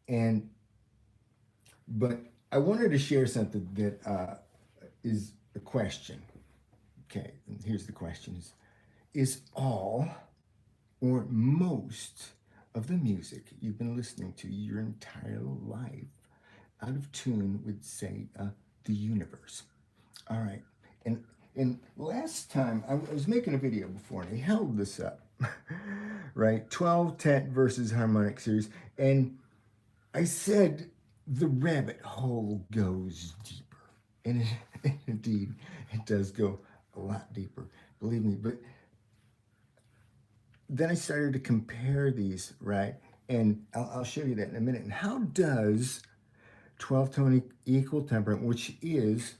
And but I wanted to share something that is a question. Okay, and here's the question: is all or most of the music you've been listening to your entire life out of tune with, say, the universe? All right, and last time I was making a video before, and I held this up, right? 12 10 versus harmonic series, and I said the rabbit hole goes deeper, and indeed it does go a lot deeper, believe me. But then I started to compare these, right? And I'll show you that in a minute. And how does 12 tone equal temperament, which is,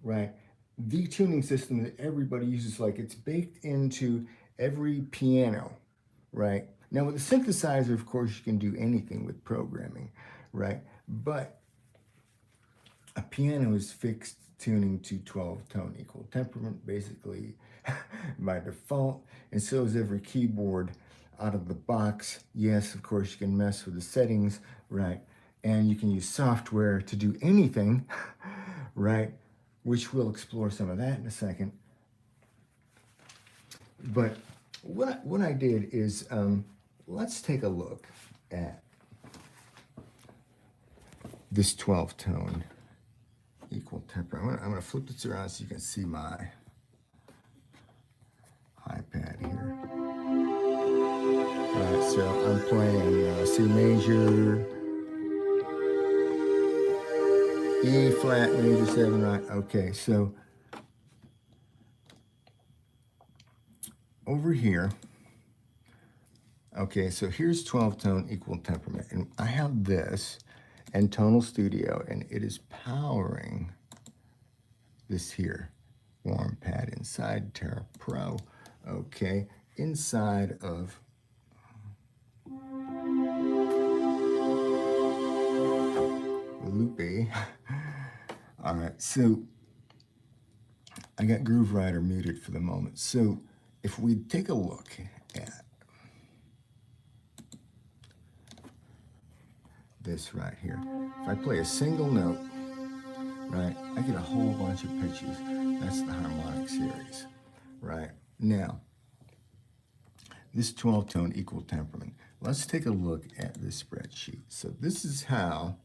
right, the tuning system that everybody uses, like it's baked into every piano, right? Now, with a synthesizer, of course, you can do anything with programming, right? But a piano is fixed tuning to 12 tone equal temperament, basically by default, and so is every keyboard out of the box. Yes, of course, you can mess with the settings, right? And you can use software to do anything, right? Which we'll explore some of that in a second. But what I did is, let's take a look at this 12 tone equal temperament. I'm going to flip this around so you can see my iPad here. All right, so I'm playing C major, E flat major 7, right? Okay, so over here, okay, so here's 12 tone equal temperament, and I have this and Tonal Studio, and it is powering this here warm pad inside Terra Pro, okay, inside of Loopy. All right, so I got Groove Rider muted for the moment. So if we take a look at this right here, if I play a single note, right, I get a whole bunch of pitches. That's the harmonic series, right? Now, this 12 tone equal temperament. Let's take a look at this spreadsheet. So this is how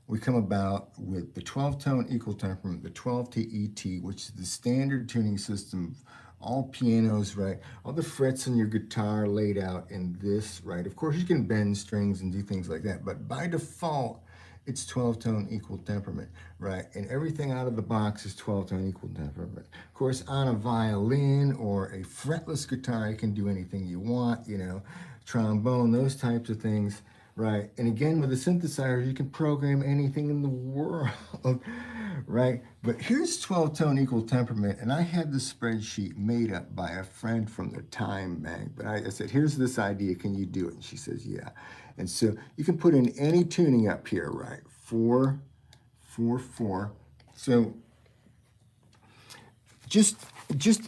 we come about with the 12 tone equal temperament, the 12 TET, which is the standard tuning system of all pianos, right? All the frets on your guitar laid out in this, right? Of course, you can bend strings and do things like that, but by default, it's 12 tone equal temperament, right? And everything out of the box is 12 tone equal temperament. Of course, on a violin or a fretless guitar, you can do anything you want, you know, trombone, those types of things, right? And again, with a synthesizer, you can program anything in the world, right? But here's 12 tone equal temperament, and I had the spreadsheet made up by a friend from the Time Bank, but I said, here's this idea, can you do it? And she says, yeah. And so you can put in any tuning up here, right? 4, 4, 4. So just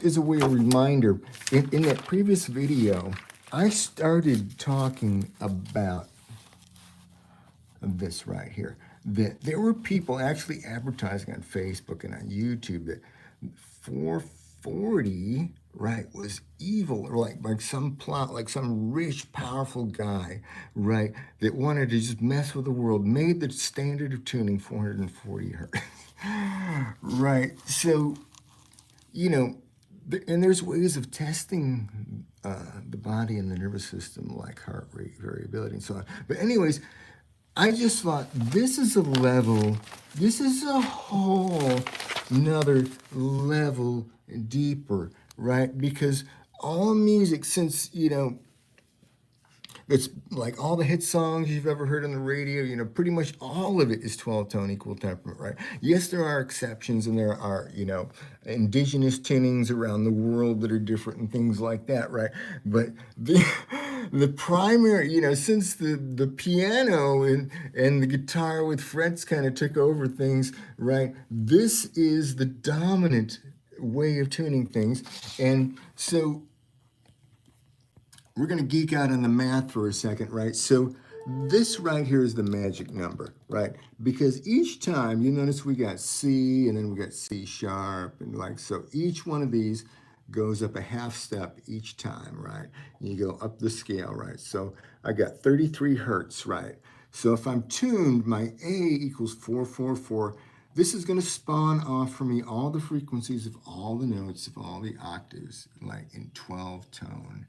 as a way of reminder, in that previous video, I started talking about this right here, that there were people actually advertising on Facebook and on YouTube that 440, right, was evil, or like some plot, like some rich, powerful guy, right, that wanted to just mess with the world, made the standard of tuning 440 hertz, right? So, you know, and there's ways of testing the body and the nervous system, like heart rate variability and so on. But anyways, I just thought this is a level, this is a whole another level deeper, right? Because all music, since, you know, it's like all the hit songs you've ever heard on the radio, you know, pretty much all of it is 12 tone equal temperament, right? Yes, there are exceptions, and there are, you know, indigenous tunings around the world that are different and things like that, right? But the primary, you know, since the piano and the guitar with frets kind of took over things, right? This is the dominant way of tuning things. And so we're going to geek out on the math for a second, right? So this right here is the magic number, right? Because each time, you notice we got C and then we got C sharp and like so. Each one of these goes up a half step each time, right? You go up the scale, right? So I got 33 hertz, right? So if I'm tuned, my A equals 444. This is going to spawn off for me all the frequencies of all the notes of all the octaves, like in 12 tone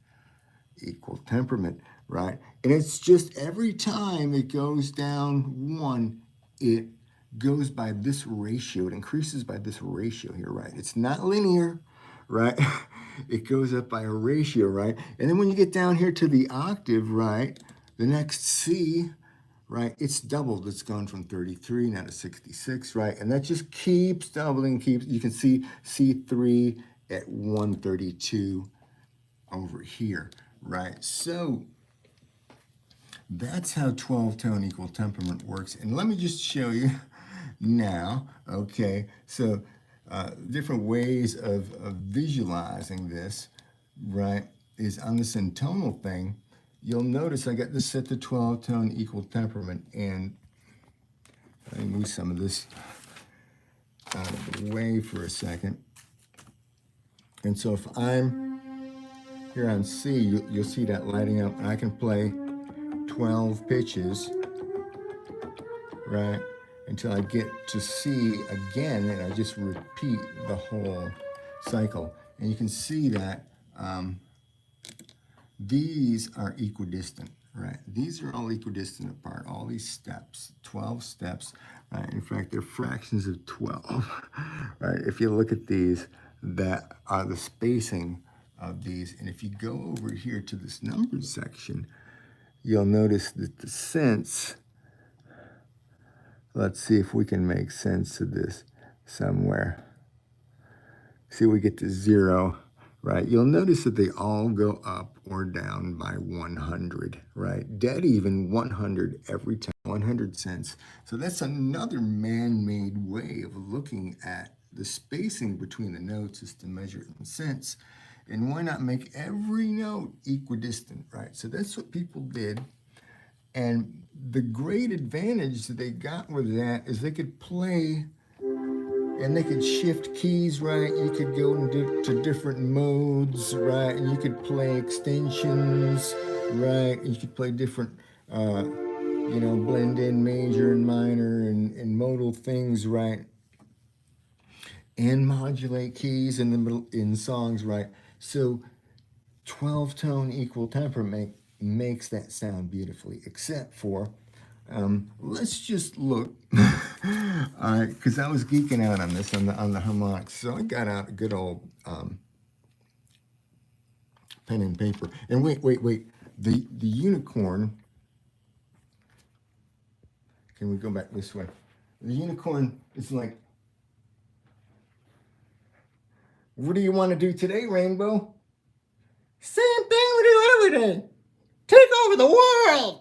equal temperament, right? And it's just every time it goes down one, it goes by this ratio. It increases by this ratio here, right? It's not linear, right? It goes up by a ratio, right? And then when you get down here to the octave, right, the next C, right, it's doubled. It's gone from 33 now to 66, right? And that just keeps doubling, keeps, you can see C3 at 132 over here, right? So that's how 12 tone equal temperament works. And let me just show you now, okay? So different ways of visualizing this, right, is on this intonal thing. You'll notice I got this set to 12 tone equal temperament, and let me move some of this out of the way for a second. And so if I'm here on C, you'll see that lighting up. I can play 12 pitches, right, until I get to C again, and I just repeat the whole cycle. And you can see that these are equidistant, right? These are all equidistant apart, all these steps, 12 steps, right? In fact, they're fractions of 12, right? If you look at these, that are the spacing of these. And if you go over here to this numbers section, you'll notice that the sense, let's see if we can make sense of this somewhere. See, we get to 0, right? You'll notice that they all go up or down by 100, right? Dead even 100 every time, 100 cents. So that's another man-made way of looking at the spacing between the notes, is to measure it in cents. And why not make every note equidistant, right? So that's what people did. And the great advantage that they got with that is they could play and they could shift keys, right? You could go into different modes, right? And you could play extensions, right? You could play different, blend in major and minor and modal things, right? And modulate keys in the middle in songs, right? So 12 tone equal temperament makes that sound beautifully, except for let's just look. All right, because I was geeking out on this on the harmonics, so I got out a good old pen and paper. And wait, the unicorn. Can we go back this way? The unicorn is like, what do you want to do today, Rainbow? Same thing we do every day. Take over the world.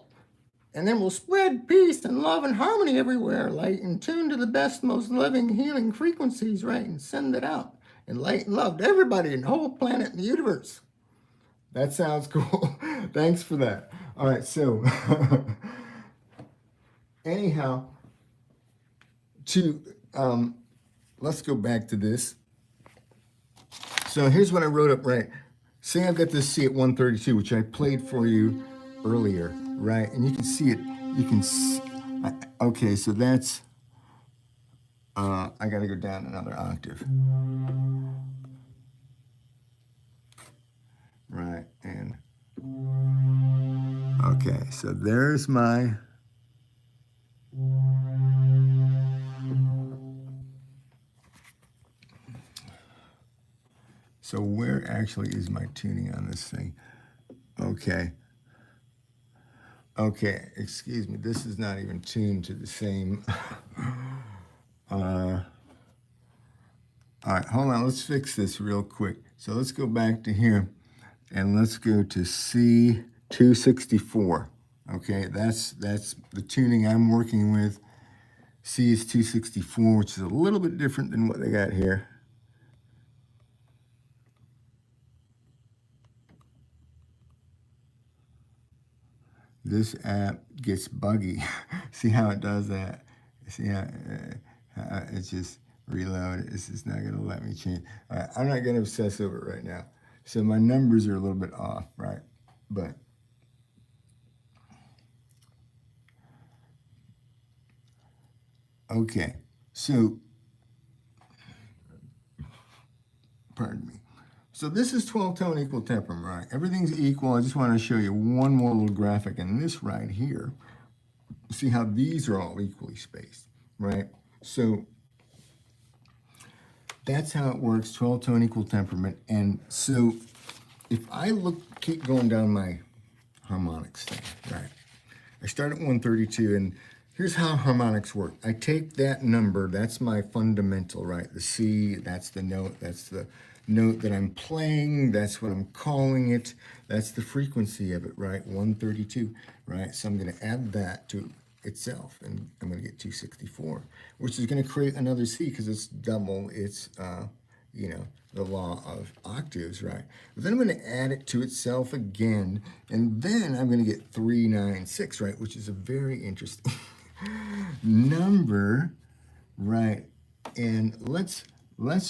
And then we'll spread peace and love and harmony everywhere, light and tune to the best, most loving, healing frequencies, right? And send it out. And light and love to everybody in the whole planet and the universe. That sounds cool. Thanks for that. All right, so anyhow, let's go back to this. So here's what I wrote up, right? Say I've got this C at 132, which I played for you earlier, right? And you can see it, you can see, okay, so that's, I gotta go down another octave. Right, and, okay, so there's my, so where actually is my tuning on this thing? Okay. Okay, excuse me, this is not even tuned to the same. All right, hold on, let's fix this real quick. So let's go back to here and let's go to C264. Okay, that's the tuning I'm working with. C is 264, which is a little bit different than what they got here. this app gets buggy. See how it does that? See how it's just reload. It's just not going to let me change. All right, I'm not going to obsess over it right now. So my numbers are a little bit off, right? But okay, so pardon me. So this is 12 tone equal temperament, right? Everything's equal. I just want to show you one more little graphic in this right here. See how these are all equally spaced, right? So that's how it works, 12 tone equal temperament. And so if I keep going down my harmonics thing, right? I start at 132, and here's how harmonics work. I take that number, that's my fundamental, right? The C, that's the note that I'm playing, that's what I'm calling it, that's the frequency of it, right? 132, right? So I'm going to add that to itself, and I'm going to get 264, which is going to create another C because it's double its, the law of octaves, right? But then I'm going to add it to itself again, and then I'm going to get 396, right? Which is a very interesting number, right? And let's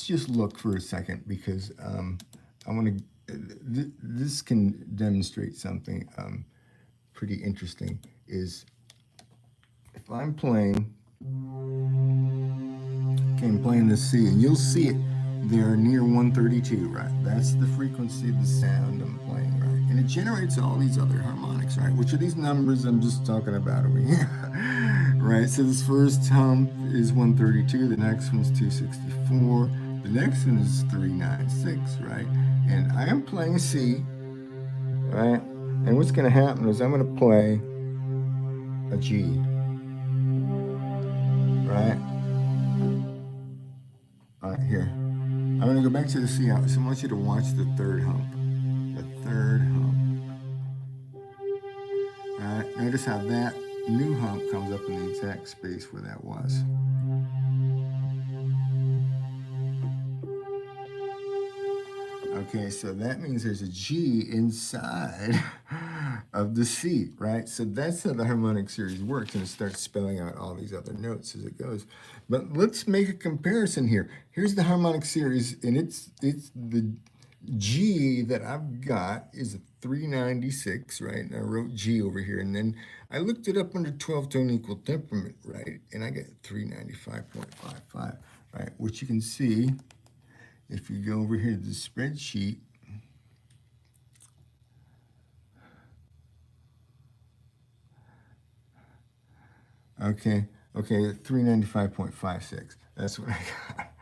just look for a second because I want to. This can demonstrate something pretty interesting. Is if I'm playing, okay, I'm playing the C, and you'll see it there near 132, right? That's the frequency of the sound I'm playing, right? And it generates all these other harmonics, right? Which are these numbers I'm just talking about over here, right? So this first hump is 132, the next one's 264, the next one is 396, right? And I am playing C, right? And what's going to happen is I'm going to play a G, right? All right, here. I'm going to go back to the C. So I want you to watch the third hump. The third hump. All right, notice how that new hump comes up in the exact space where that was. Okay, so that means there's a G inside of the C, right? So that's how the harmonic series works, and it starts spelling out all these other notes as it goes. But let's make a comparison here. Here's the harmonic series, and it's the G that I've got is a 396, right? And I wrote G over here, and then I looked it up under 12 tone equal temperament, right? And I get 395.55, right? Which you can see if you go over here to the spreadsheet, okay, 395.56. That's what I got.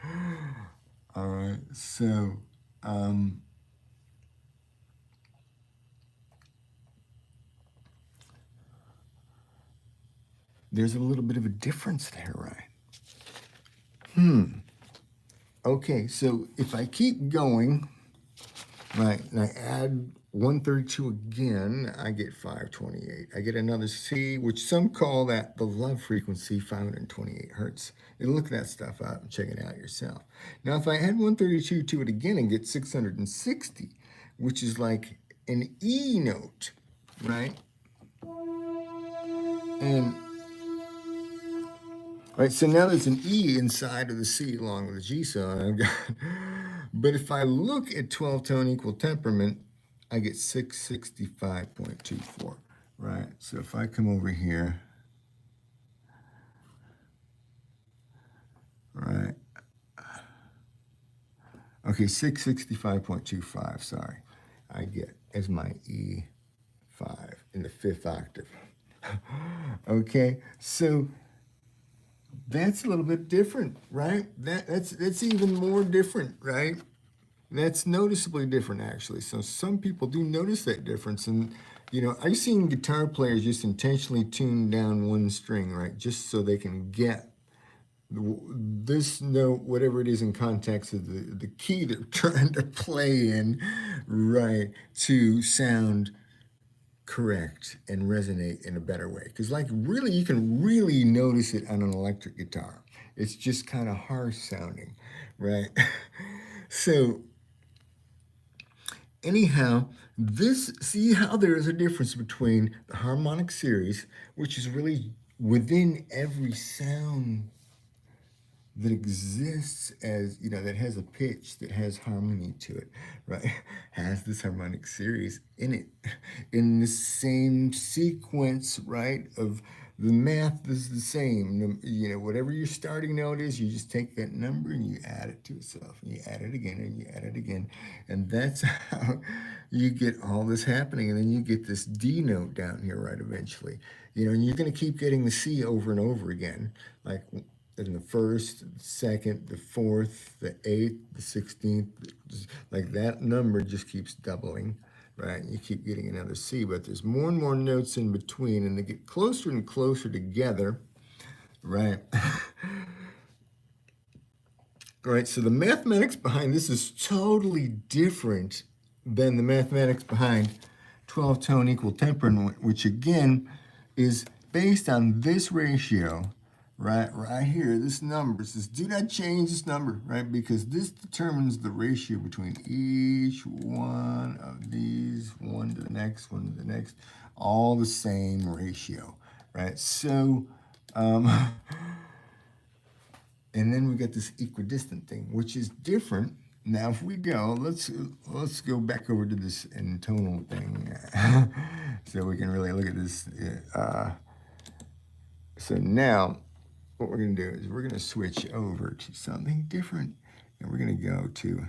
All right, so there's a little bit of a difference there, right? Okay, so if I keep going, right, and I add 132 again, I get 528. I get another C, which some call that the love frequency, 528 hertz. You look that stuff up and check it out yourself. Now, if I add 132 to it again and get 660, which is like an E note, right? And right, so now there's an E inside of the C along with the G song I've got. But if I look at 12 tone equal temperament, I get 665.24, right? So if I come over here, right? Okay, 665.25, sorry. I get as my E5 in the fifth octave. Okay, so that's a little bit different, right? That's even more different, right? That's noticeably different, actually. So some people do notice that difference. And, I've seen guitar players just intentionally tune down one string, right? Just so they can get this note, whatever it is in context of the key they're trying to play in, right, to sound correct and resonate in a better way. Because really, you can really notice it on an electric guitar. It's just kind of harsh sounding, right? So anyhow, this, see how there is a difference between the harmonic series, which is really within every sound that exists, as you know, that has a pitch, that has harmony to it, right, has this harmonic series in it, in the same sequence, right, of the math is the same. You know, whatever your starting note is, you just take that number and you add it to itself, and you add it again, and you add it again, and that's how you get all this happening. And then you get this D note down here, right, eventually, you know, and you're going to keep getting the C over and over again, like in the first, second, the fourth, the eighth, the 16th, like that number just keeps doubling, right? You keep getting another C, but there's more and more notes in between, and they get closer and closer together, right? Right, so the mathematics behind this is totally different than the mathematics behind 12 tone equal temperament, which again is based on this ratio, right here, this number says do not change this number, right, because this determines the ratio between each one of these, one to the next, one to the next, all the same ratio, right? So and then we get this equidistant thing, which is different. Now, if we go, let's go back over to this intonal thing, so we can really look at this. So now, what we're going to do is we're going to switch over to something different, and we're going to go to,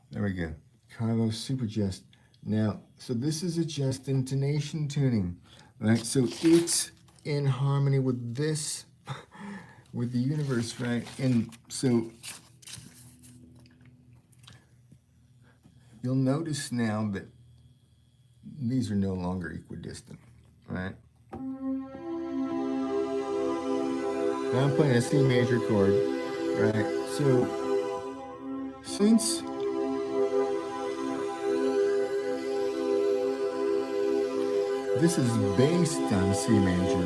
there we go, Carlos Super Just. Now, so this is a just intonation tuning, right? So it's in harmony with this, with the universe, right? And so you'll notice now that these are no longer equidistant, right? Now I'm playing a C major chord, right? So since this is based on C major,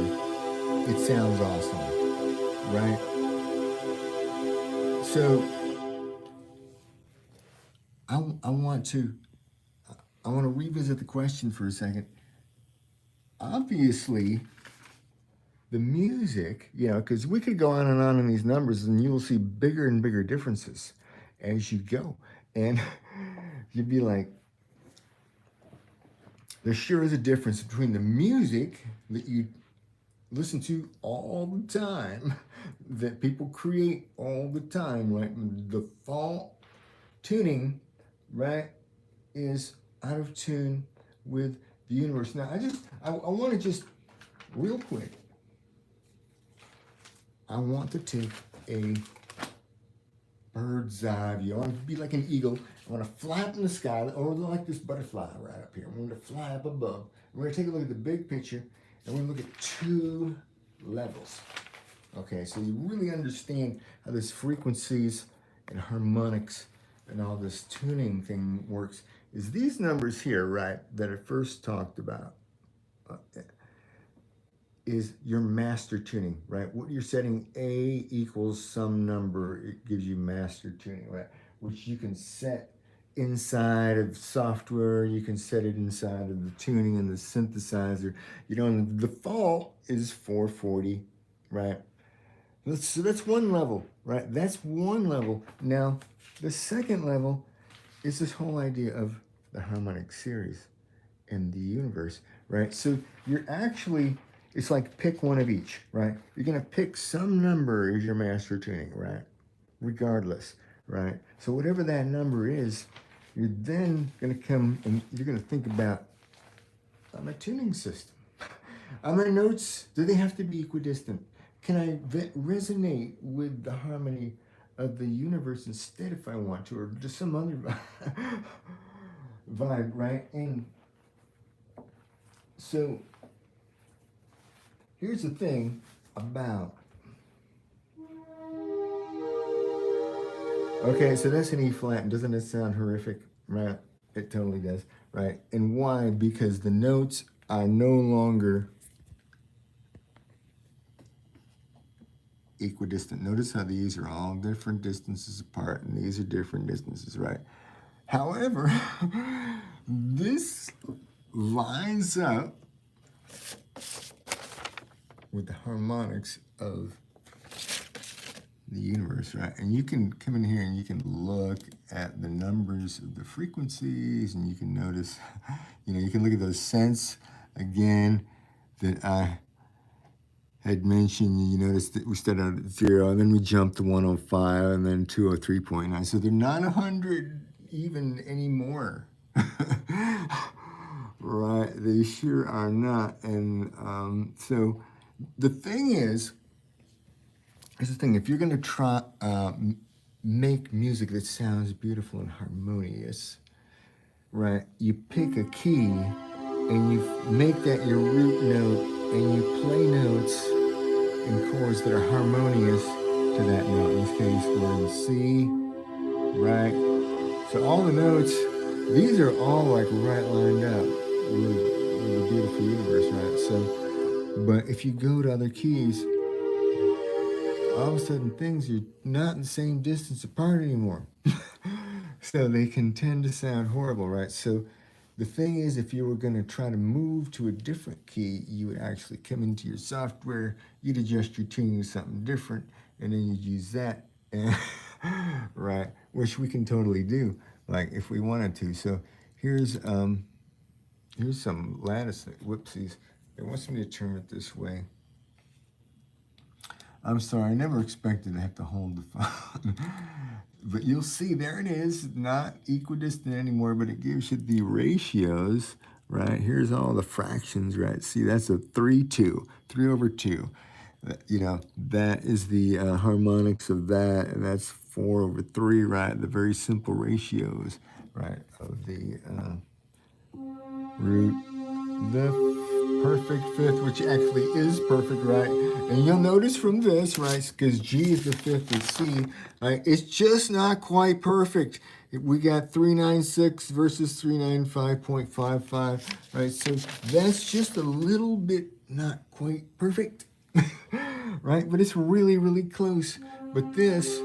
it sounds awesome, right? So I want to revisit the question for a second. Obviously, the music, you know, because we could go on and on in these numbers, and you will see bigger and bigger differences as you go, and you'd be like, there sure is a difference between the music that you listen to all the time, that people create all the time, right? The default tuning, right, is out of tune with the universe. Now, I want to just real quick, I want to take a bird's eye view. I want to be like an eagle. I want to fly up in the sky, or like this butterfly right up here. I want to fly up above. We're going to take a look at the big picture, and we're going to look at two levels. Okay, so you really understand how this frequencies and harmonics and all this tuning thing works. Is these numbers here, right, that I first talked about, is your master tuning, right? What you're setting A equals some number, it gives you master tuning, right? Which you can set inside of software, you can set it inside of the tuning and the synthesizer. You know, and the default is 440, right? So that's one level, right? That's one level. Now, the second level is this whole idea of the harmonic series and the universe, right? So you're actually, it's like pick one of each, right? You're going to pick some number as your master tuning, right? Regardless, right? So whatever that number is, you're then going to come and you're going to think about, I'm a tuning system. Are my notes, do they have to be equidistant? Can I resonate with the harmony of the universe instead if I want to, or just some other vibe, right? And so here's the thing about, okay, so that's an E flat. Doesn't it sound horrific? Right? It totally does, right? And why? Because the notes are no longer equidistant. Notice how these are all different distances apart, and these are different distances, right? However, this lines up with the harmonics of the universe, right? And you can come in here and you can look at the numbers of the frequencies, and you can notice, you can look at those cents again that I had mentioned. You notice that we started out at 0, and then we jumped to 105, and then 203.9. So they're not 100 even anymore. Right? They sure are not. And so the thing is, here's the thing, if you're going to try make music that sounds beautiful and harmonious, right, you pick a key and you make that your root note, and you play notes and chords that are harmonious to that note. In this case, we're in C, right? So all the notes, these are all like right lined up with the beautiful universe, right? So, but if you go to other keys, all of a sudden things are not in the same distance apart anymore. So they can tend to sound horrible, right? So the thing is, if you were going to try to move to a different key, you would actually come into your software, you'd adjust your tuning to something different, and then you'd use that, and, right? Which we can totally do, like if we wanted to. So here's some lattice, whoopsies. It wants me to turn it this way. I'm sorry, I never expected to have to hold the phone. But you'll see, there it is, not equidistant anymore, but it gives you the ratios, right? Here's all the fractions, right? See, that's a 3/2, 3 over 2. That is the harmonics of that, and that's 4 over 3, right? The very simple ratios, right, of the root, the perfect fifth, which actually is perfect, right? And you'll notice from this, right, because G is the fifth of C, right, it's just not quite perfect. We got 396 versus 395.55, right? So that's just a little bit not quite perfect, right? But it's really, really close. But this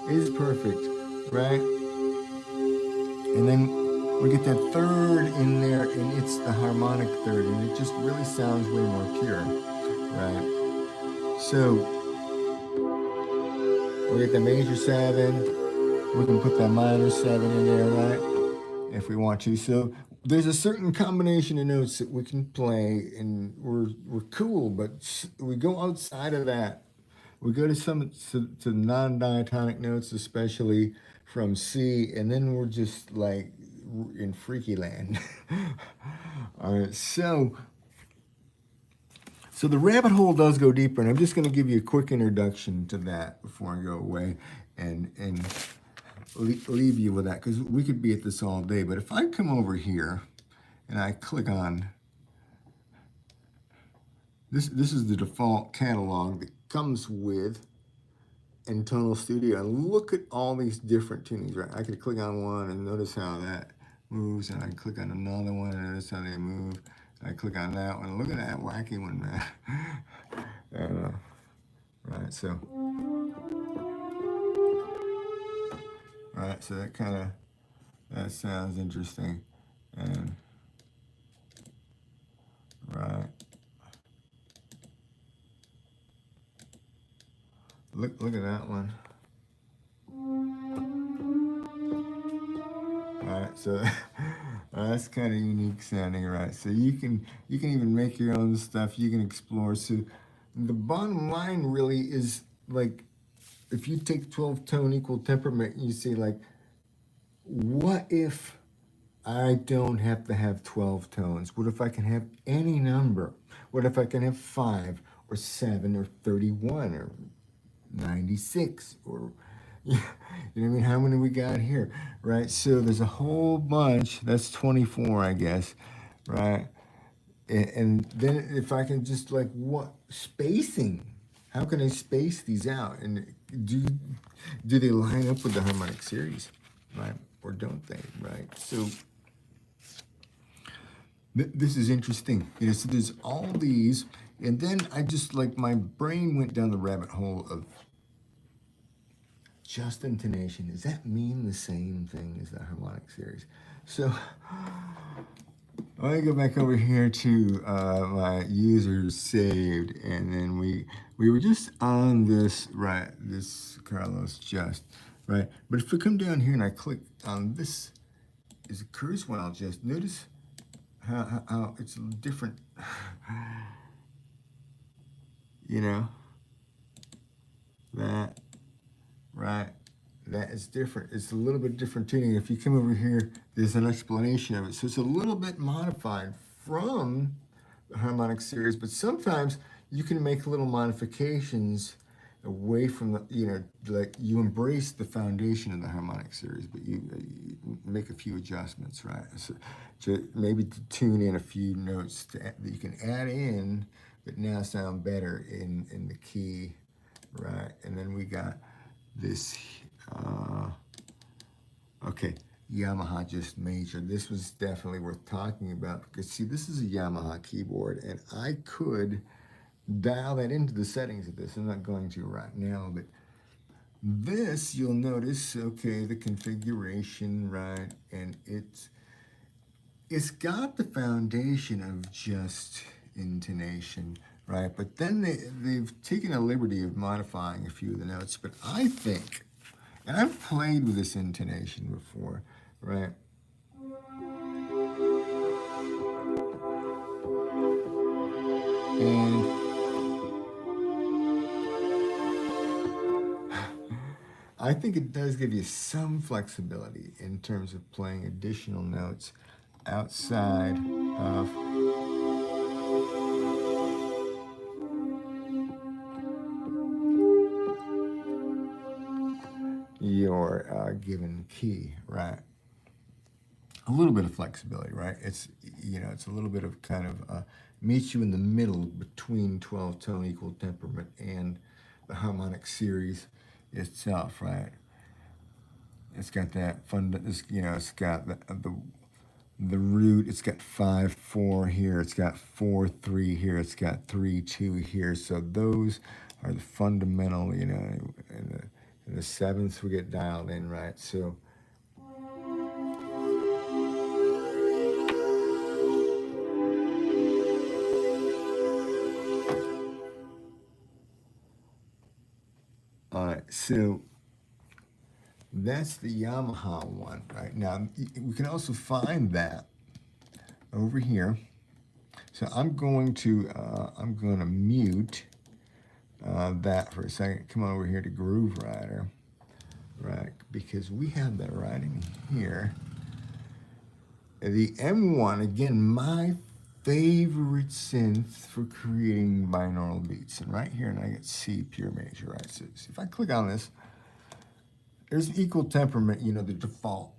is perfect, right? And then we get that third in there, and it's the harmonic third, and it just really sounds way more pure, right? So we get the major 7, we can put that minor 7 in there, right, if we want to. So there's a certain combination of notes that we can play, and we're cool, but we go outside of that. We go to non-diatonic notes, especially from C, and then we're just like in freaky land. All right, so the rabbit hole does go deeper, and I'm just going to give you a quick introduction to that before I go away and leave you with that, because we could be at this all day. But if I come over here and I click on this is the default catalog that comes with Tonal Studio, and look at all these different tunings, right? I could click on one and notice how that moves, and I can click on another one and notice how they move. I click on that one. Look at that wacky one, man. Right, so that sounds interesting. And right, look at that one. All right, so that's kind of unique sounding, right? So you can even make your own stuff. You can explore. So the bottom line really is, like, if you take 12-tone equal temperament, you say, like, what if I don't have to have 12 tones? What if I can have any number? What if I can have 5 or 7 or 31 or 96 or, you know what I mean? How many we got here, right? So there's a whole bunch. That's 24, I guess, right? And then if I can just, like, what spacing? How can I space these out? And do they line up with the harmonic series, right? Or don't they, right? So this is interesting. So there's all these, And then I just like my brain went down the rabbit hole of just intonation. Does that mean the same thing as the harmonic series? So I go back over here to my users saved, and then we were just on this, right, this Carlos just, right? But if we come down here and I click on this, is a curse while just, notice how it's different, you know, that, right? That is different. It's a little bit different tuning. If you come over here, there's an explanation of it. So it's a little bit modified from the harmonic series, but sometimes you can make little modifications away from the, you know, like you embrace the foundation of the harmonic series, but you make a few adjustments, right? So maybe to tune in a few notes that you can add in, but now sound better in the key, right? And then we got this, okay, Yamaha just major. This was definitely worth talking about because see, this is a Yamaha keyboard and I could dial that into the settings of this. I'm not going to right now, but this you'll notice, okay, the configuration, right? And it's got the foundation of just intonation, right? But then they've taken a liberty of modifying a few of the notes. But I think, and I've played with this intonation before, right? And I think it does give you some flexibility in terms of playing additional notes outside of your given key, right? A little bit of flexibility, right? It's, you know, it's a little bit of kind of meets you in the middle between 12 tone equal temperament and the harmonic series itself, right? It's got that fun, you know, it's got the root, it's got 5/4 here, it's got 4/3 here, it's got 3/2 here. So those are the fundamental, you know, in the sevenths we get dialed in, right? So all right, so that's the Yamaha one, right? Now we can also find that over here. So I'm going to mute that for a second. Come over here to Groove Rider, right? Because we have that right in here. The M1, again, my favorite synth for creating binaural beats. And right here, and I get C pure major, right? So if I click on this, there's equal temperament, you know, the default.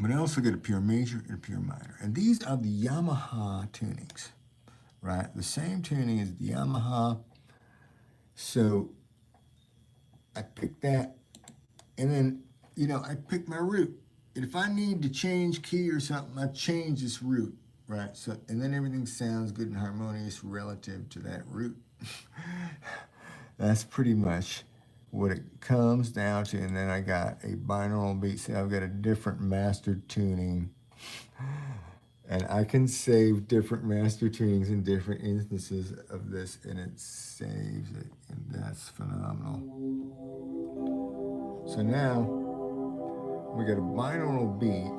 But I also get a pure major and a pure minor. And these are the Yamaha tunings, right? The same tuning as the Yamaha. So I pick that, and then, you know, I pick my root. And if I need to change key or something, I change this root, right? So, and then everything sounds good and harmonious relative to that root. That's pretty much what it comes down to. And then I got a binaural beat. See, I've got a different master tuning. And I can save different master tunings in different instances of this, and it saves it. And that's phenomenal. So now we got a binaural beat.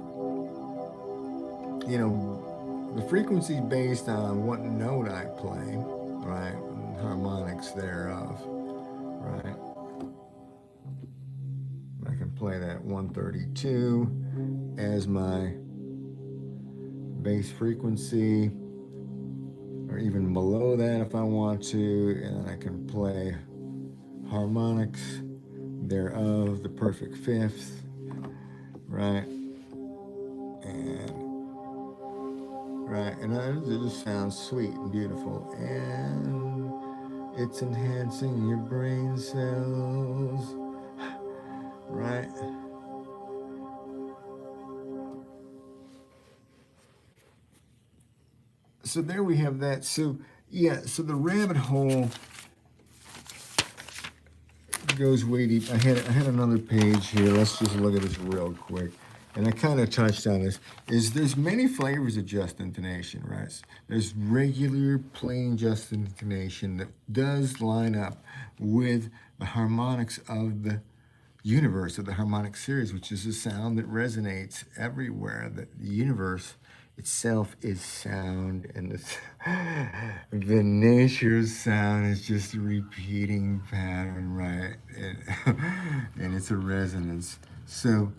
You know, the frequency is based on what note I play, right? And harmonics thereof, right? I can play that 132 as my bass frequency, or even below that if I want to, and then I can play harmonics thereof, the perfect fifth, right? And it just sounds sweet and beautiful, and it's enhancing your brain cells, right? So there we have that. So yeah, so the rabbit hole goes way deep. I had another page here. Let's just look at this real quick. And I kind of touched on this. Is there's many flavors of just intonation, right? There's regular plain just intonation that does line up with the harmonics of the universe of the harmonic series, which is a sound that resonates everywhere. That the universe itself is sound, and the nature of sound is just a repeating pattern, right? And it's a resonance. So,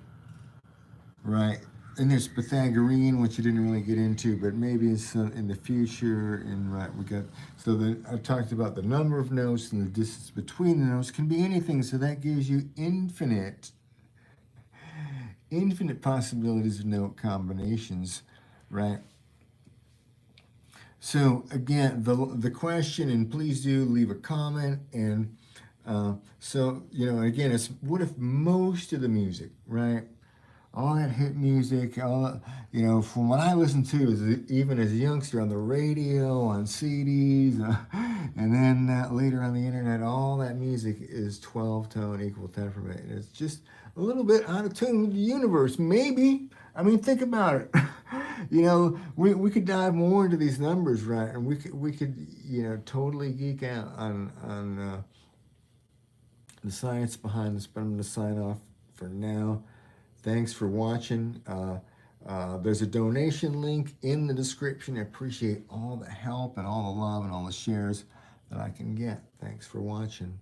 right. And there's Pythagorean, which you didn't really get into, but maybe in the future. And right, we got so I talked about the number of notes and the distance between the notes can be anything. So that gives you infinite possibilities of note combinations, right? So again, the question, and please do leave a comment. And so again, it's what if most of the music, right? All that hit music, from what I listened to, even as a youngster on the radio, on CDs, and then later on the internet, all that music is 12-tone equal temperament. And it's just a little bit out of tune with the universe. Maybe. I mean, think about it. We could dive more into these numbers, right? And we could totally geek out on the science behind this. But I'm going to sign off for now. Thanks for watching. There's a donation link in the description. I appreciate all the help and all the love and all the shares that I can get. Thanks for watching.